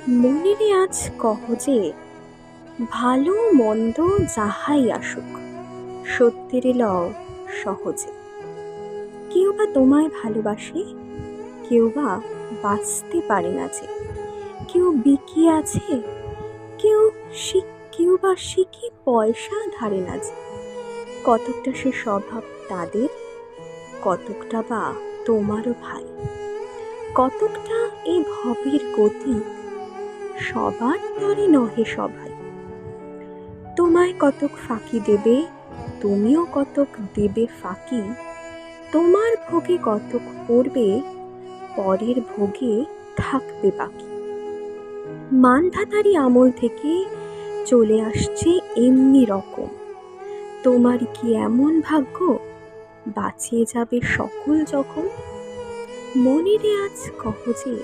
মনেরে আজ কহ যে, ভালো মন্দ যাহাই আসুক, সত্যেরে লও সহজে। কেউ বা তোমায় ভালোবাসে, কেউ বা বাঁচতে পারে না যে। কেউ বিকিয়ে আছে, কেউ কেউ বা শিখে পয়সা ধারে না যে। কতকটা সে স্বভাব তাদের, কতকটা বা তোমারও ভাই। কতকটা এ ভবের গতি, সবার তরে নহে সবাই। তোমায় কতক ফাঁকি দেবে, তুমিও কতক দেবে ফাঁকি। তোমার ভোগে কতক পড়বে, পরের ভোগে থাকবে বাকি। মানধাতারি আমল থেকে চলে আসছে এমনি রকম। তোমার কি এমন ভাগ্য, বাঁচিয়ে যাবে সকল জখম। মনেরে আজ কহ যে,